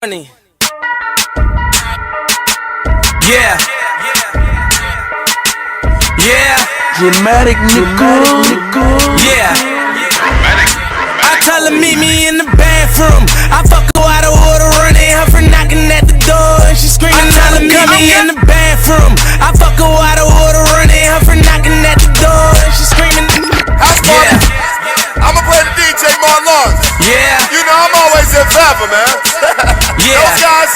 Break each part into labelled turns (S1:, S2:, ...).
S1: Money. Yeah.
S2: Dramatic nigga.
S1: Yeah. I tell her meet me in the bathroom. I fuck her out of order, running her for knocking at the door, and she screaming. I tell her meet me in the bathroom. I fuck her out of order, running her for knocking at the door, and she screaming.
S3: Yeah. I'ma play the DJ Marlon.
S1: Yeah.
S3: You know I'm always in favor, man.
S1: Yeah.
S3: Those guys,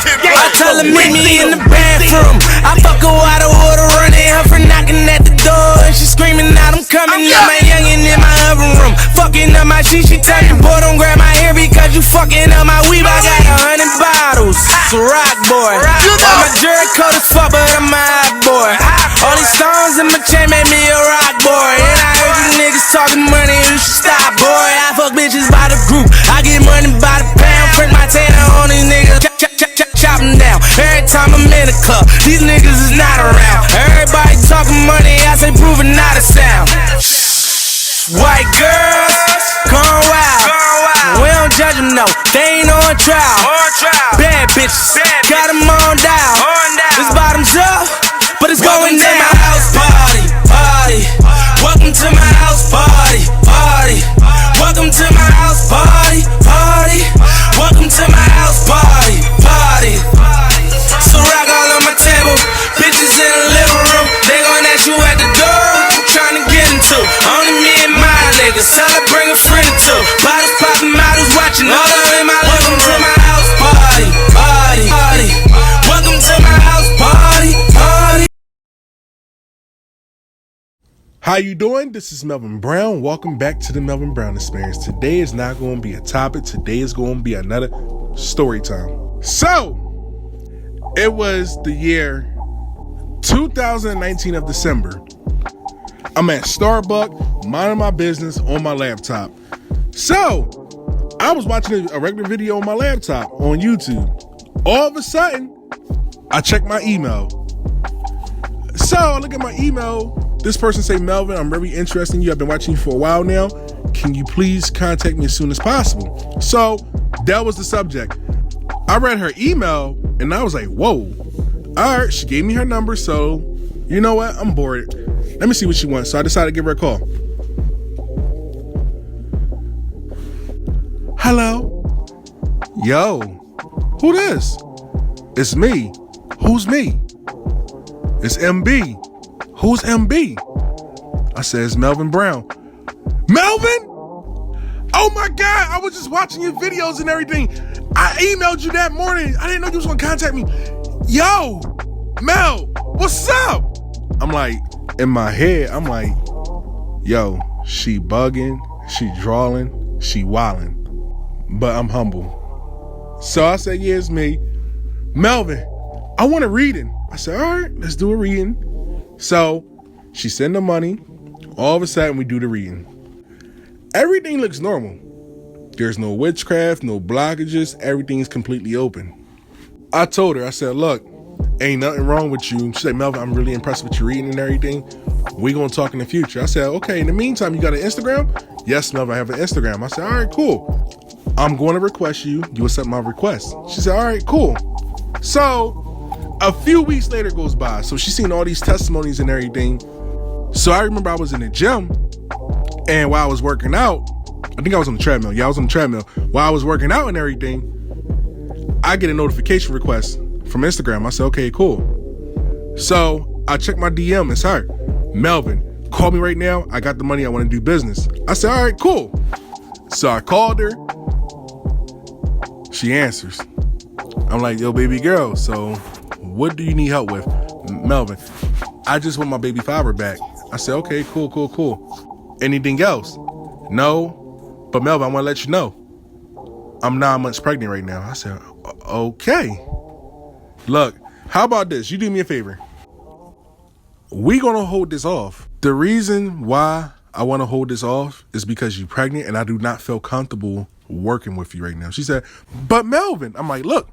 S3: they keep
S1: I tell her meet me in the bathroom. I fuck her out of order, running her for knocking at the door, and she screaming out, I'm coming. Yeah, my youngin' in my oven room, fucking up my sheet. She tell me, boy, don't grab my hair because you fucking up my weave. I got 100 bottles. It's a rock boy. I'm a jerk coat as fuck, but I'm a hot boy. All these stones in my chain made me a rock boy. And I heard you niggas talking money, you should stop, boy. I fuck bitches by the group, I get money by the pound. Print my tanner on these niggas, chop them down. Every time I'm in the club, these niggas is not around. Everybody talking money, I say proving not a sound. White girls, gone wild. We don't judge them, no, they ain't on trial. Bad bitches, got them on dial. This bottoms up, but it's going down. Welcome to my house party, party. Welcome to my house party, party. Welcome to my house party, party. Welcome to my house party, party. So rock all on my table, bitches in the living room. They gon' ask you at the door, what you tryna get into? Only me and my niggas, tell her bring a friend too. Bottles poppin', models watching, all up in my living room. Welcome to my house party, party, party. Welcome to my house party, party.
S2: How you doing? This is Melvin Brown. Welcome back to the Melvin Brown Experience. Today is not going to be a topic. Today is going to be another story time. So, it was the year 2019 of December. I'm at Starbucks, minding my business on my laptop. So, I was watching a regular video on my laptop on YouTube. All of a sudden, I check my email. So, I look at my email. This person say, Melvin, I'm very interested in you. I've been watching you for a while now. Can you please contact me as soon as possible? So that was the subject. I read her email and I was like, whoa. All right, she gave me her number. So you know what? I'm bored. Let me see what she wants. So I decided to give her a call. Hello? Yo, who this? It's me. Who's me? It's MB. Who's MB? I said, it's Melvin Brown. Melvin? Oh my God, I was just watching your videos and everything. I emailed you that morning. I didn't know you was gonna contact me. Yo, Mel, what's up? I'm like, in my head, I'm like, yo, she bugging, she drawing, she wilding. But I'm humble. So I said, yeah, it's me. Melvin, I want a reading. I said, all right, let's do a reading. So she sent the money. All of a sudden we do the reading. Everything looks normal. There's no witchcraft, no blockages. Everything's completely open. I told her, I said, look, ain't nothing wrong with you. She said, Melvin, I'm really impressed with your reading and everything. We gonna talk in the future. I said, okay, in the meantime, you got an Instagram? Yes, Melvin, I have an Instagram. I said, all right, cool. I'm going to request you. You accept my request. She said, all right, cool. So a few weeks later goes by. So she's seen all these testimonies and everything. So I remember I was in the gym, and while I was working out, I think I was on the treadmill. Yeah, I was on the treadmill. While I was working out and everything, I get a notification request from Instagram. I said, okay, cool. So I check my DM. It's her. Melvin, call me right now. I got the money. I want to do business. I said, all right, cool. So I called her. She answers. I'm like, yo, baby girl, so what do you need help with? Melvin, I just want my baby father back. I said, okay, cool. Anything else? No, but Melvin, I want to let you know, I'm 9 months pregnant right now. I said, okay. Look, how about this? You do me a favor. We gonna hold this off. The reason why I want to hold this off is because you're pregnant and I do not feel comfortable working with you right now. She said, but Melvin, I'm like, look.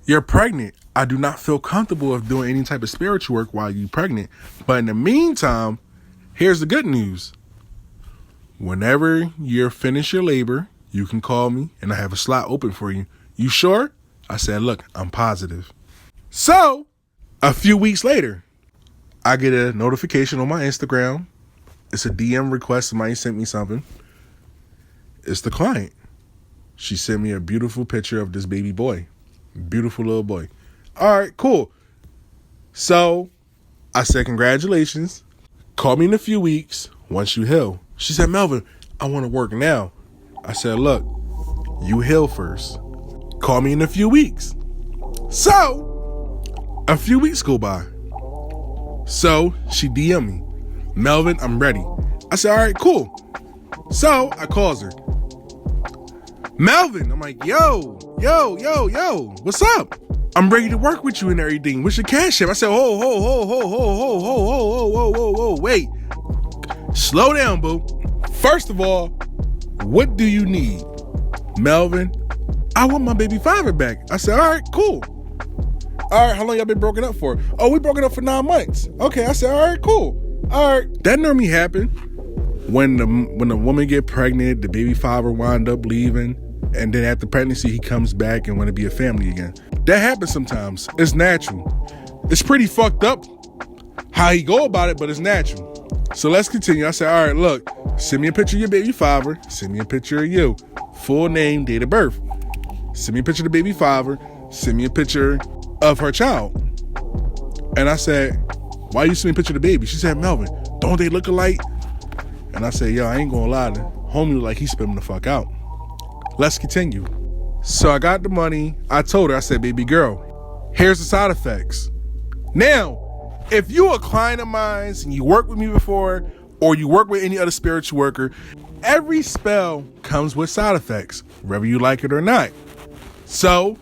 S2: You're pregnant. I do not feel comfortable of doing any type of spiritual work while you're pregnant. But in the meantime, here's the good news. Whenever you're finished your labor, You can call me and I have a slot open for you. You sure? I said, look, I'm positive. So a few weeks later, I get a notification on my Instagram. It's a DM request. Somebody sent me something. It's the client. She sent me a beautiful picture of this baby boy. Beautiful little boy. All right, cool. So I said, congratulations. Call me in a few weeks once you heal. She said, Melvin, I want to work now. I said, look, you heal first. Call me in a few weeks. So a few weeks go by. So she DM me, Melvin, I'm ready. I said, all right, cool. So I calls her. Melvin, I'm like, yo, what's up? I'm ready to work with you and everything. What's your cash app? I said, ho, wait. Slow down, boo. First of all, what do you need? Melvin, I want my baby father back. I said, all right, cool. All right, how long y'all been broken up for? Oh, we broken up for 9 months. Okay, I said, all right, cool. All right. That normally happen when the woman get pregnant, the baby father wind up leaving, and then after pregnancy, he comes back and want to be a family again. That happens sometimes. It's natural. It's pretty fucked up how he go about it, but it's natural. So let's continue. I said, all right, look, send me a picture of your baby father. Send me a picture of you. Full name, date of birth. Send me a picture of the baby father. Send me a picture of her child. And I said, why you send me a picture of the baby? She said, Melvin, don't they look alike? And I said, yo, I ain't gonna lie to homie look like he's spinning the fuck out. Let's continue. So I got the money. I told her, I said, baby girl, here's the side effects. Now, if you're a client of mine and you work with me before, or you work with any other spiritual worker, every spell comes with side effects, whether you like it or not. So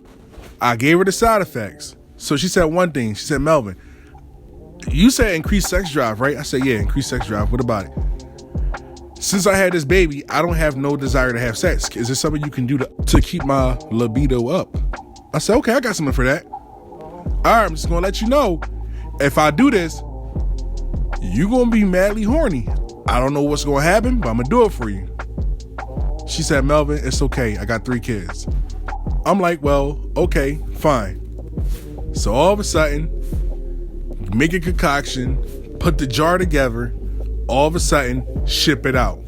S2: I gave her the side effects. So she said one thing. She said, Melvin, you said increased sex drive, right? I said, yeah, increased sex drive. What about it? Since I had this baby, I don't have no desire to have sex. Is there something you can do to keep my libido up? I said, okay, I got something for that. All right, I'm just going to let you know, if I do this, you going to be madly horny. I don't know what's going to happen, but I'm going to do it for you. She said, Melvin, it's okay. I got 3 kids. I'm like, well, okay, fine. So all of a sudden, make a concoction, put the jar together, all of a sudden, ship it out.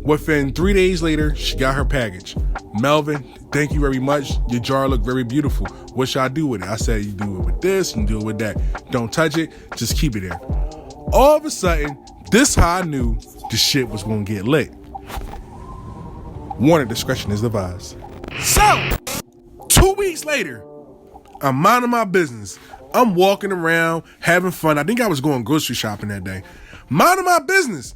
S2: Within 3 days later, she got her package. Melvin, thank you very much. Your jar looked very beautiful. What should I do with it? I said, you do it with this, you do it with that. Don't touch it, just keep it there. All of a sudden, this how I knew the shit was gonna get lit. Warning, discretion is advised. So, 2 weeks later, I'm minding my business. I'm walking around, having fun. I think I was going grocery shopping that day. Minding my business.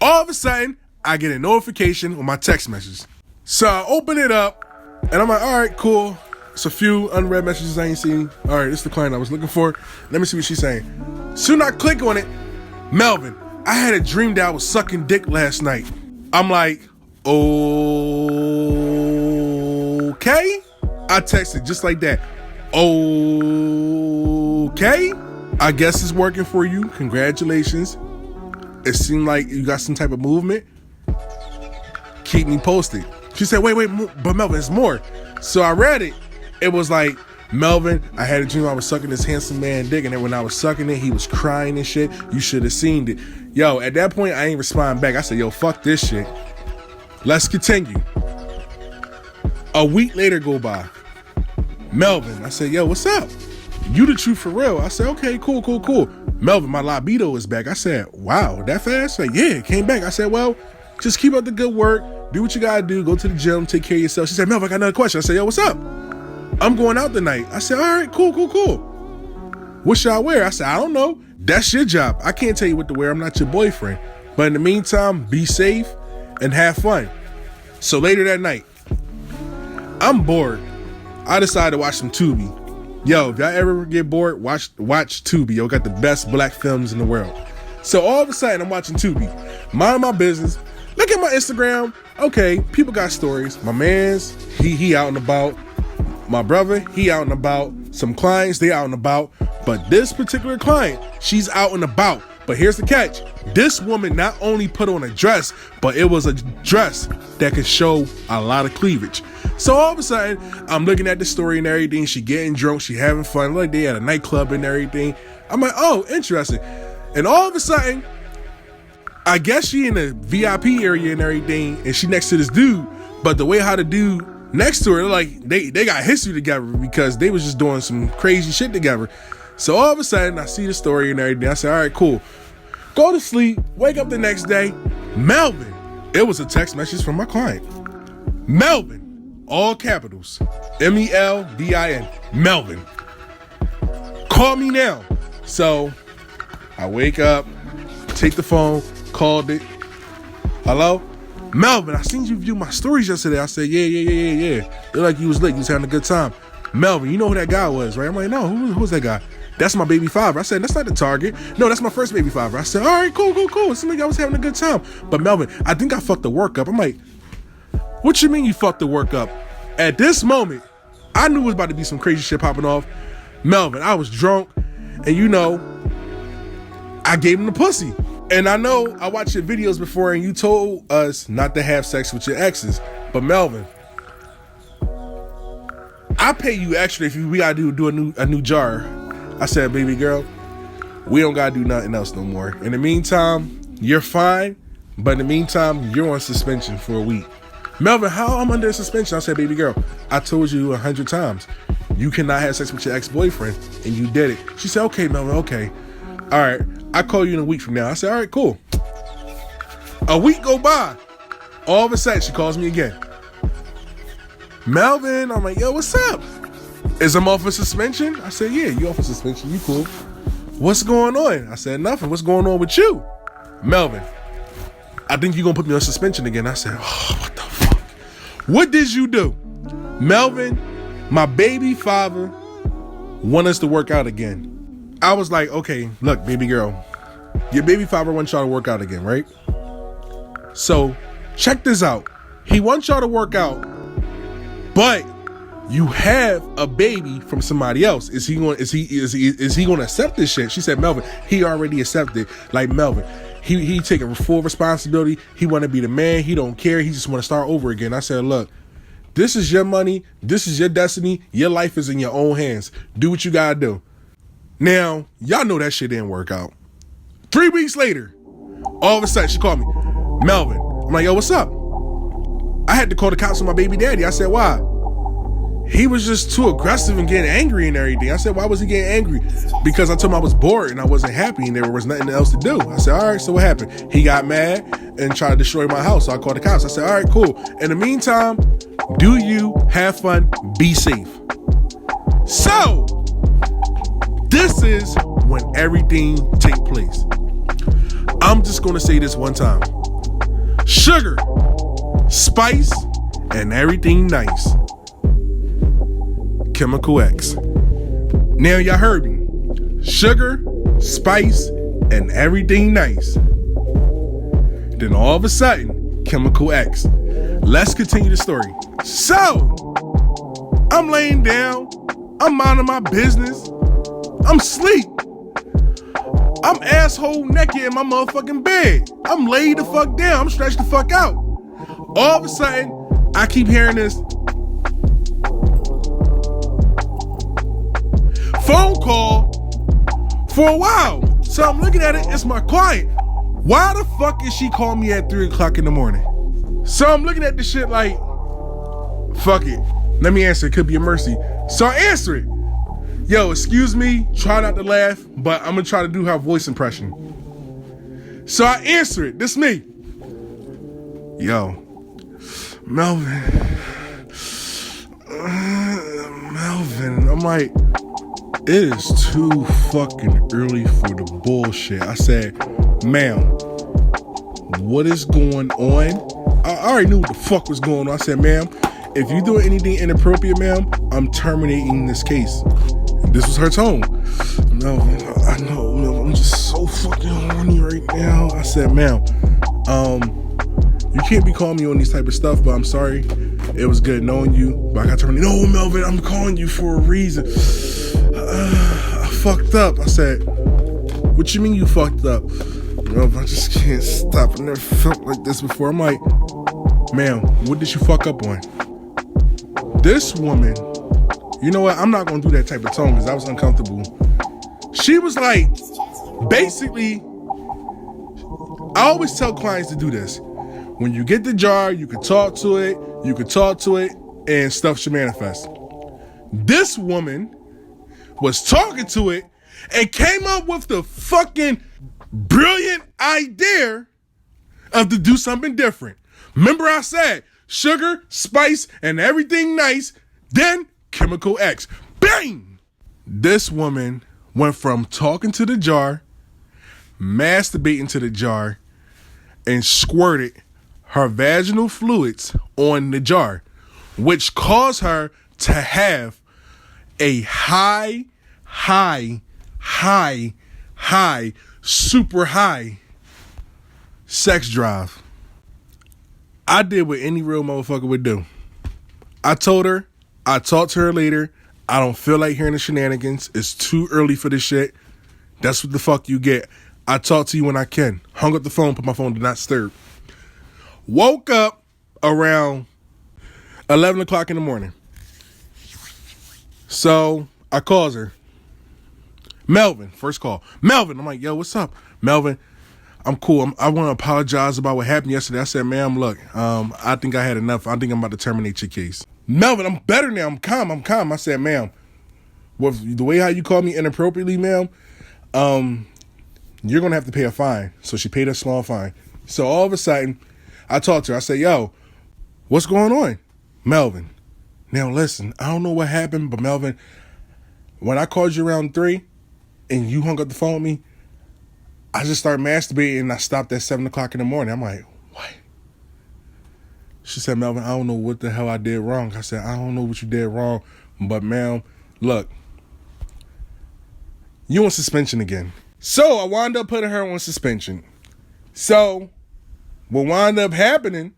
S2: All of a sudden, I get a notification on my text message. So I open it up, and I'm like, all right, cool. It's a few unread messages I ain't seen. All right, this is the client I was looking for. Let me see what she's saying. Soon I click on it. Melvin, I had a dream that I was sucking dick last night. I'm like, okay. I texted just like that. Okay. I guess it's working for you. Congratulations. It seemed like you got some type of movement. Keep me posted. She said, wait, but Melvin, it's more. So I read it. It was like, Melvin, I had a dream I was sucking this handsome man dick, and then when I was sucking it, he was crying and shit. You should have seen it. Yo, at that point, I ain't respond back. I said, yo, fuck this shit. Let's continue. A week later go by. Melvin, I said, yo, what's up? You the truth for real. I said, okay, cool. Melvin, my libido is back. I said, wow, that fast? Like, yeah, it came back. I said, well, just keep up the good work. Do what you gotta do. Go to the gym, take care of yourself. She said, Melvin, I got another question. I said, yo, what's up? I'm going out tonight. I said, all right, cool. What should I wear? I said, I don't know. That's your job. I can't tell you what to wear. I'm not your boyfriend. But in the meantime, be safe and have fun. So later that night, I'm bored. I decided to watch some Tubi. Yo, if y'all ever get bored, watch Tubi. Yo, got the best black films in the world. So all of a sudden, I'm watching Tubi. Mind my business. Look at my Instagram. Okay, people got stories. My man's, he out and about. My brother, he out and about. Some clients, they out and about. But this particular client, she's out and about. But here's the catch. This woman not only put on a dress, but it was a dress that could show a lot of cleavage. So all of a sudden, I'm looking at the story and everything. She getting drunk. She having fun. Like they at a nightclub and everything. I'm like, oh, interesting. And all of a sudden, I guess she in the VIP area and everything, and she next to this dude. But the way how the dude next to her, like they got history together because they was just doing some crazy shit together. So all of a sudden, I see the story and everything. I said, all right, cool. Go to sleep. Wake up the next day. Melvin. It was a text message from my client. Melvin. All capitals. MELVIN. Melvin. Call me now. So I wake up, take the phone, called it. Hello? Melvin, I seen you view my stories yesterday. I said, yeah. Looked like you was lit. You was having a good time. Melvin, you know who that guy was, right? I'm like, no, who was that guy? That's my baby father. I said, that's not the target. No, that's my first baby father. I said, all right, cool. It seemed like I was having a good time. But Melvin, I think I fucked the work up. I'm like, what you mean you fucked the work up? At this moment, I knew it was about to be some crazy shit popping off. Melvin, I was drunk, and you know, I gave him the pussy. And I know I watched your videos before, and you told us not to have sex with your exes. But Melvin, I pay you extra if we gotta do a new jar. I said, baby girl, we don't gotta do nothing else no more. In the meantime, you're fine, but in the meantime, you're on suspension for a week. Melvin, how I'm under suspension? I said, baby girl, I told you 100 times, you cannot have sex with your ex-boyfriend, and you did it. She said, okay, Melvin, okay. All right, I'll call you in a week from now. I said, all right, cool. A week go by. All of a sudden, she calls me again. Melvin, I'm like, yo, what's up? Is I'm off of suspension? I said, yeah, you off of suspension. You cool. What's going on? I said, nothing. What's going on with you? Melvin, I think you're going to put me on suspension again. I said, oh, what the fuck? What did you do? Melvin, my baby father want us to work out again. I was like, okay, look, baby girl, your baby father wants y'all to work out again, right? So check this out. He wants y'all to work out, but you have a baby from somebody else. Is he going to accept this shit? She said, Melvin, he already accepted. Like, Melvin, he taking full responsibility. He want to be the man. He don't care. He just want to start over again. I said, look, this is your money. This is your destiny. Your life is in your own hands. Do what you got to do. Now, y'all know that shit didn't work out. 3 weeks later, all of a sudden, she called me. Melvin. I'm like, yo, what's up? I had to call the cops on my baby daddy. I said, why? He was just too aggressive and getting angry and everything. I said, why was he getting angry? Because I told him I was bored and I wasn't happy and there was nothing else to do. I said, all right, so what happened? He got mad and tried to destroy my house. So I called the cops. I said, all right, cool. In the meantime, do you have fun, be safe. So, this is when everything take place. I'm just going to say this one time. Sugar, spice, and everything nice. Chemical X. Now y'all heard me. Sugar, spice, and everything nice. Then all of a sudden, Chemical X. Let's continue the story. So, I'm laying down. I'm minding my business. I'm asleep. I'm asshole naked in my motherfucking bed. I'm laid the fuck down. I'm stretched the fuck out. All of a sudden, I keep hearing this phone call for a while. So I'm looking at it, it's my client. Why the fuck is she calling me at 3 o'clock in the morning? So I'm looking at this shit like, fuck it. Let me answer, it could be a mercy. So I answer it. Yo, excuse me, try not to laugh, but I'm gonna try to do her voice impression. So I answer it, this me. Yo, Melvin. Melvin, I'm like, it is too fucking early for the bullshit. I said, ma'am, what is going on? I already knew what the fuck was going on. I said, ma'am, if you doing anything inappropriate, ma'am, I'm terminating this case. And this was her tone. No, I know, no, I'm just so fucking horny right now. I said, ma'am, you can't be calling me on these type of stuff, but I'm sorry. It was good knowing you, but I got terminated. No, Melvin, I'm calling you for a reason. I fucked up. I said, What you mean you fucked up? Well, I just can't stop. I never felt like this before. I'm like, ma'am, what did you fuck up on? This woman, you know what? I'm not gonna do that type of tone because I was uncomfortable. She was like, basically, I always tell clients to do this. When you get the jar, you can talk to it, and stuff should manifest. This woman was talking to it and came up with the fucking brilliant idea of to do something different. Remember I said sugar, spice, and everything nice, then chemical X. Bang! This woman went from talking to the jar, masturbating to the jar, and squirted her vaginal fluids on the jar, which caused her to have a super high sex drive. I did what any real motherfucker would do. I told her, I talked to her later, I don't feel like hearing the shenanigans. It's too early for this shit. That's what the fuck you get. I talk to you when I can. Hung up the phone, put my phone to not disturb. Woke up around 11 o'clock in the morning. So I calls her. Melvin, first call. Melvin, I'm like, yo, what's up? Melvin, I'm cool. I want to apologize about what happened yesterday. I said, ma'am, look, I think I had enough. I think I'm about to terminate your case. Melvin, I'm better now. I'm calm. I said, ma'am, the way how you call me inappropriately, ma'am, you're going to have to pay a fine. So she paid a small fine. So all of a sudden, I talked to her. I said, yo, what's going on? Melvin, now listen, I don't know what happened, but Melvin, when I called you around 3 and you hung up the phone with me, I just started masturbating and I stopped at 7 o'clock in the morning. I'm like, what? She said, Melvin, I don't know what the hell I did wrong. I said, I don't know what you did wrong, but ma'am, look, you on suspension again. So I wound up putting her on suspension. So what wound up happening,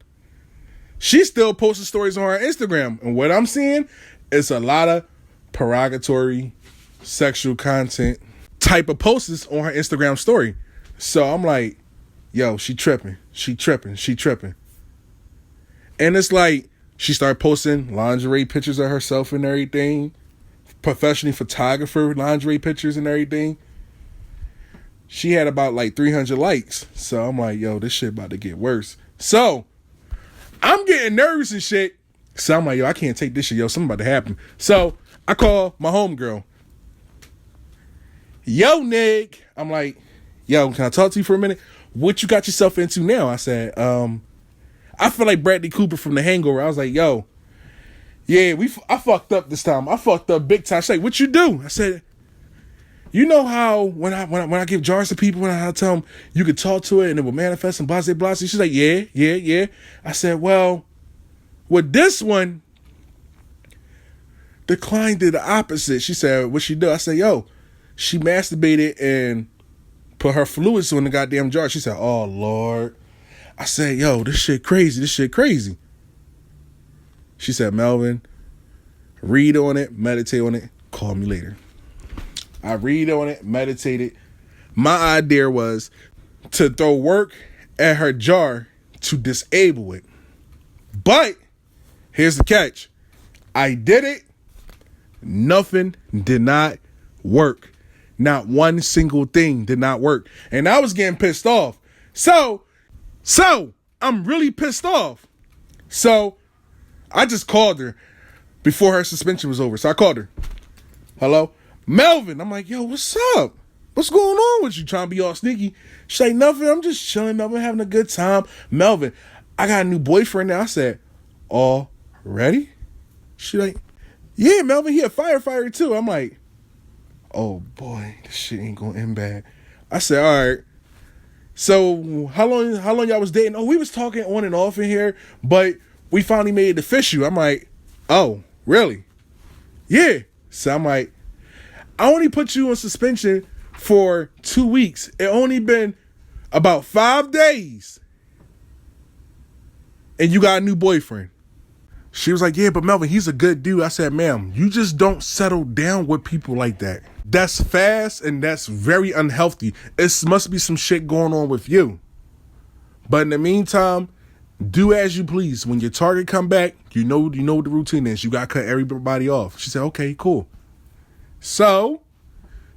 S2: she still posting stories on her Instagram. And what I'm seeing is a lot of derogatory sexual content type of posts on her Instagram story. So I'm like, yo, she tripping. And it's like, she started posting lingerie pictures of herself and everything. Professional photographer lingerie pictures and everything. She had about like 300 likes. So I'm like, yo, this shit about to get worse. So I'm getting nervous and shit. So I'm like, yo, I can't take this shit. Yo, something about to happen. So I call my homegirl. Yo, Nick. I'm like, yo, can I talk to you for a minute? What you got yourself into now? I said, I feel like Bradley Cooper from The Hangover. I was like, yo, yeah, I fucked up this time. I fucked up big time. She's like, what you do? I said, you know how when I give jars to people, when I tell them you could talk to it and it will manifest and blah, blah, blah. She's like, yeah. I said, well, with this one, the client did the opposite. She said, what she do? I said, yo, she masturbated and put her fluids on the goddamn jar. She said, oh, Lord. I said, yo, this shit crazy. She said, Melvin, read on it, meditate on it, call me later. I read on it, meditated. My idea was to throw work at her jar to disable it. But here's the catch. I did it. Nothing did not work. Not one single thing did not work. And I was getting pissed off. So I'm really pissed off. So I just called her before her suspension was over. So I called her. Hello? Melvin. I'm like, yo, what's up? What's going on with you? Trying to be all sneaky? She's like, nothing. I'm just chilling, Melvin, having a good time. Melvin, I got a new boyfriend now. I said, already? She's like, yeah, Melvin, he a firefighter too. I'm like, oh boy, this shit ain't gonna end bad. I said, all right. So how long y'all was dating? Oh, we was talking on and off in here, but we finally made it official. I'm like, oh, really? Yeah. So I'm like, I only put you on suspension for 2 weeks. It only been about 5 days. And you got a new boyfriend. She was like, yeah, but Melvin, he's a good dude. I said, ma'am, you just don't settle down with people like that. That's fast and that's very unhealthy. It must be some shit going on with you. But in the meantime, do as you please. When your target come back, you know what the routine is. You got to cut everybody off. She said, okay, cool. So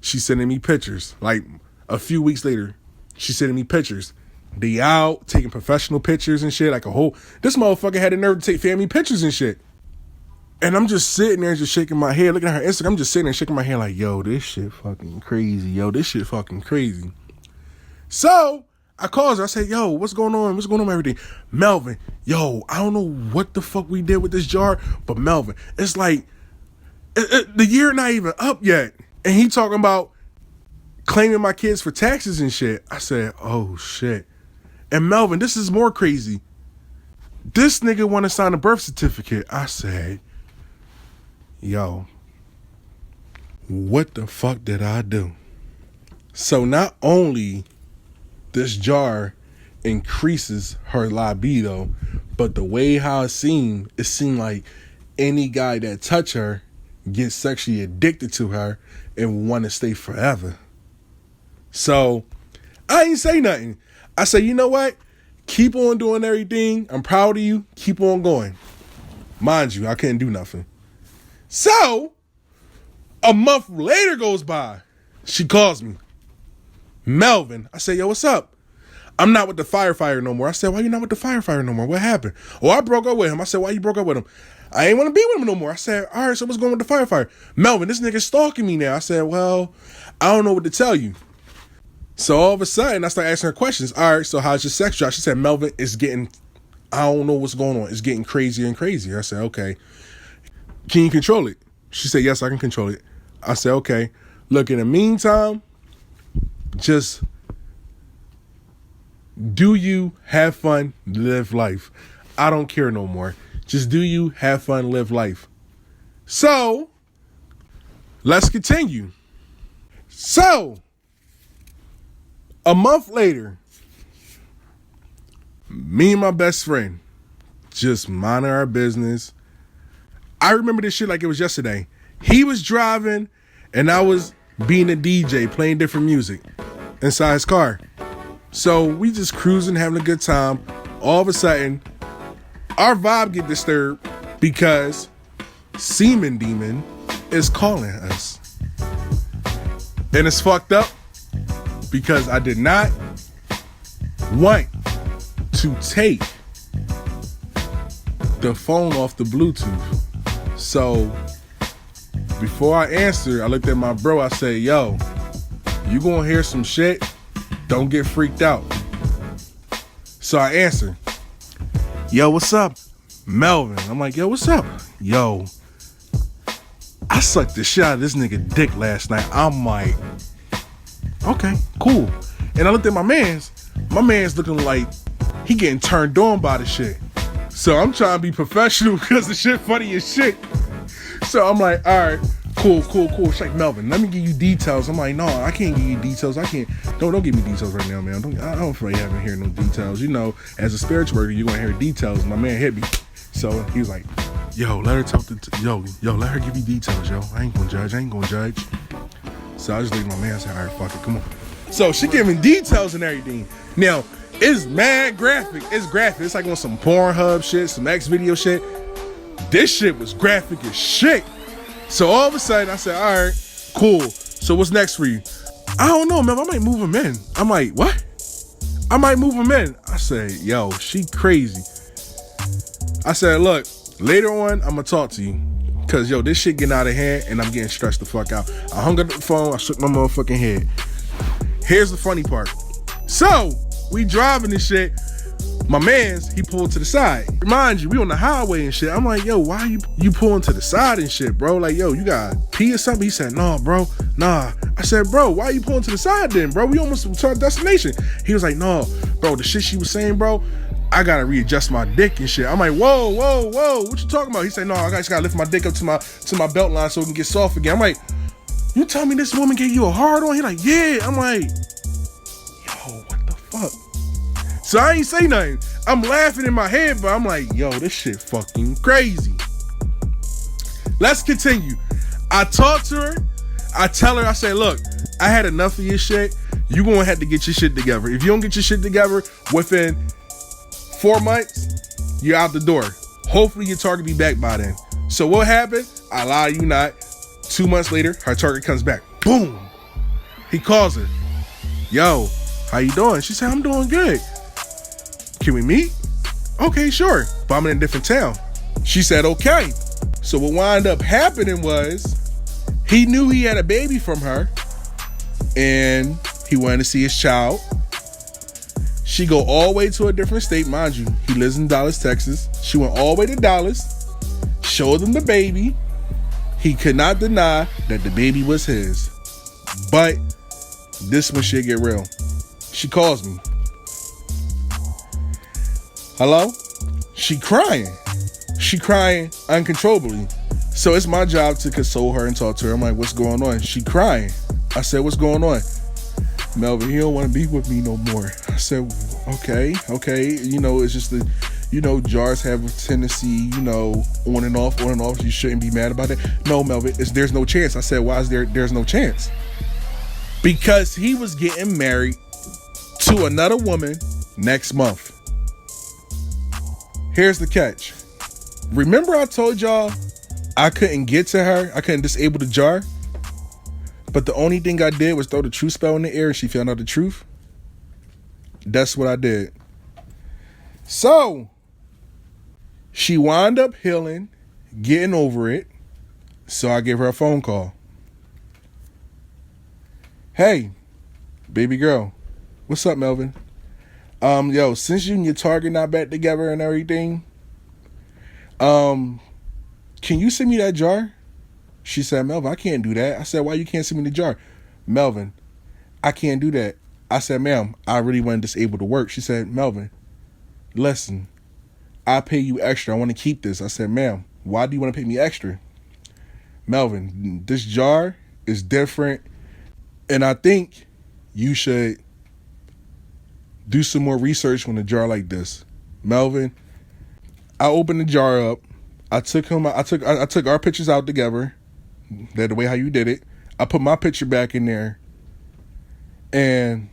S2: she's sending me pictures. Like a few weeks later, she's sending me pictures. They out taking professional pictures and shit. Like this motherfucker had the nerve to take family pictures and shit. And I'm just sitting there just shaking my head, looking at her Instagram. I'm just sitting there shaking my head like, yo, this shit fucking crazy. Yo, this shit fucking crazy. So I called her. I said, yo, what's going on? What's going on with everything? Melvin, yo, I don't know what the fuck we did with this jar, but Melvin, it's like the year not even up yet. And he talking about claiming my kids for taxes and shit. I said, oh shit. And Melvin, this is more crazy. This nigga want to sign a birth certificate. I said, yo, what the fuck did I do? So not only this jar increases her libido, but the way how it seemed like any guy that touch her gets sexually addicted to her and want to stay forever. So I ain't say nothing. I said, you know what? Keep on doing everything. I'm proud of you. Keep on going. Mind you, I couldn't do nothing. So a month later goes by. She calls me. Melvin. I said, yo, what's up? I'm not with the firefighter no more. I said, why you not with the firefighter no more? What happened? Oh, I broke up with him. I said, why you broke up with him? I ain't want to be with him no more. I said, all right, so what's going on with the firefighter? Melvin, this nigga's stalking me now. I said, well, I don't know what to tell you. So all of a sudden, I started asking her questions. All right, so how's your sex drive? She said, Melvin, it's getting, I don't know what's going on. It's getting crazier and crazier. I said, okay. Can you control it? She said, yes, I can control it. I said, okay. Look, in the meantime, just do you, have fun, live life. I don't care no more. Just do you, have fun, live life. So, let's continue. So, a month later, me and my best friend just minding our business. I remember this shit like it was yesterday. He was driving and I was being a DJ, playing different music inside his car. So we just cruising, having a good time. All of a sudden, our vibe get disturbed because Semen Demon is calling us. And it's fucked up because I did not want to take the phone off the Bluetooth. So before I answered, I looked at my bro. I said, yo, you gonna hear some shit? Don't get freaked out. So I answered, yo, what's up? Melvin. I'm like, yo, what's up? Yo, I sucked the shit out of this nigga dick last night. I'm like, okay, cool. And I looked at my man's looking like he getting turned on by the shit. So I'm trying to be professional because the shit funny as shit. So I'm like, all right, cool. She's like, Melvin, let me give you details. I'm like, no, I can't give you details. I can't. Don't give me details right now, man. I don't feel like having hear no details. You know, as a spiritual worker, you're gonna hear details. My man hit me. So he was like, yo, let her talk to yo, let her give you details, yo. I ain't gonna judge. So I just looked at my man and said, all right, fuck it, come on. So she giving details and everything. Now, it's mad graphic. It's graphic. It's like on some Pornhub shit, some X video shit. This shit was graphic as shit. So all of a sudden, I said, all right, cool. So what's next for you? I don't know, man. I might move him in. I'm like, what? I might move him in. I said, yo, she crazy. I said, look, later on, I'm going to talk to you. Because, yo, this shit getting out of hand and I'm getting stressed the fuck out. I hung up the phone. I shook my motherfucking head. Here's the funny part. So, we driving this shit. My man's, he pulled to the side. Remind you, we on the highway and shit. I'm like, yo, why you pulling to the side and shit, bro? Like, yo, you got pee or something? He said, no, bro, nah. I said, bro, why you pulling to the side then, bro? We almost to our destination. He was like, no, bro, the shit she was saying, bro, I gotta readjust my dick and shit. I'm like, whoa, what you talking about? He said, no, I just gotta lift my dick up to my belt line so it can get soft again. I'm like, you tell me this woman gave you a hard on? He like, yeah. I'm like, yo, what the fuck? So I ain't say nothing. I'm laughing in my head, but I'm like, yo, this shit fucking crazy. Let's continue. I talk to her. I tell her, I say, look, I had enough of your shit. You gonna have to get your shit together. If you don't get your shit together within 4 months, you're out the door. Hopefully your target be back by then. So what happened? I lie you not. 2 months later, her target comes back. Boom. He calls her. Yo, how you doing? She said, I'm doing good. Can we meet? Okay, sure. But I'm in a different town. She said, okay. So what wound up happening was he knew he had a baby from her and he wanted to see his child. She go all the way to a different state, mind you. He lives in Dallas, Texas. She went all the way to Dallas, showed him the baby. He could not deny that the baby was his. But this one shit get real. She calls me. Hello? She crying. She crying uncontrollably. So it's my job to console her and talk to her. I'm like, what's going on? She crying. I said, what's going on? Melvin, he don't want to be with me no more. I said, okay. You know, it's just the, you know, jars have a tendency, you know, on and off. You shouldn't be mad about it. No, Melvin, there's no chance. I said, why is there's no chance? Because he was getting married to another woman next month. Here's the catch. Remember I told y'all I couldn't get to her? I couldn't disable the jar? But the only thing I did was throw the truth spell in the air and she found out the truth. That's what I did. So, she wound up healing, getting over it. So I gave her a phone call. Hey, baby girl. What's up, Melvin? Yo, since you and your target not back together and everything, can you send me that jar? She said, Melvin, I can't do that. I said, why you can't send me the jar? Melvin, I can't do that. I said, ma'am, I really want to disable the work. She said, Melvin, listen, I pay you extra. I want to keep this. I said, ma'am, why do you want to pay me extra? Melvin, this jar is different, and I think you should do some more research on a jar like this. Melvin, I opened the jar up. I took our pictures out together. That the way how you did it. I put my picture back in there. And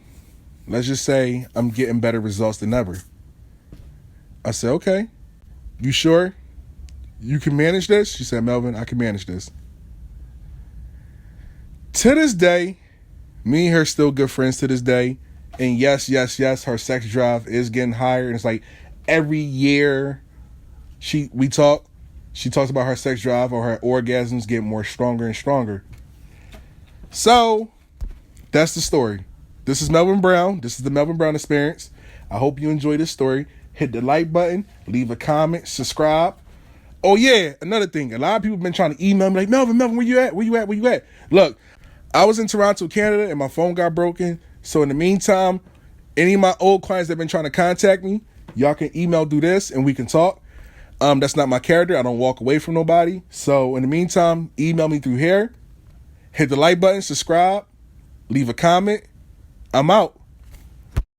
S2: let's just say I'm getting better results than ever. I said, okay. You sure you can manage this? She said, Melvin, I can manage this. To this day, me and her still good friends to this day. And yes, her sex drive is getting higher. And it's like every year we talk. She talks about her sex drive or her orgasms getting more stronger and stronger. So, that's the story. This is Melvin Brown. This is the Melvin Brown Experience. I hope you enjoyed this story. Hit the like button. Leave a comment. Subscribe. Oh, yeah. Another thing. A lot of people have been trying to email me like, Melvin, where you at? Look, I was in Toronto, Canada, and my phone got broken. So, in the meantime, any of my old clients that have been trying to contact me, y'all can email through this and we can talk. That's not my character. I don't walk away from nobody. So in the meantime, email me through here. Hit the like button, subscribe, leave a comment. I'm out.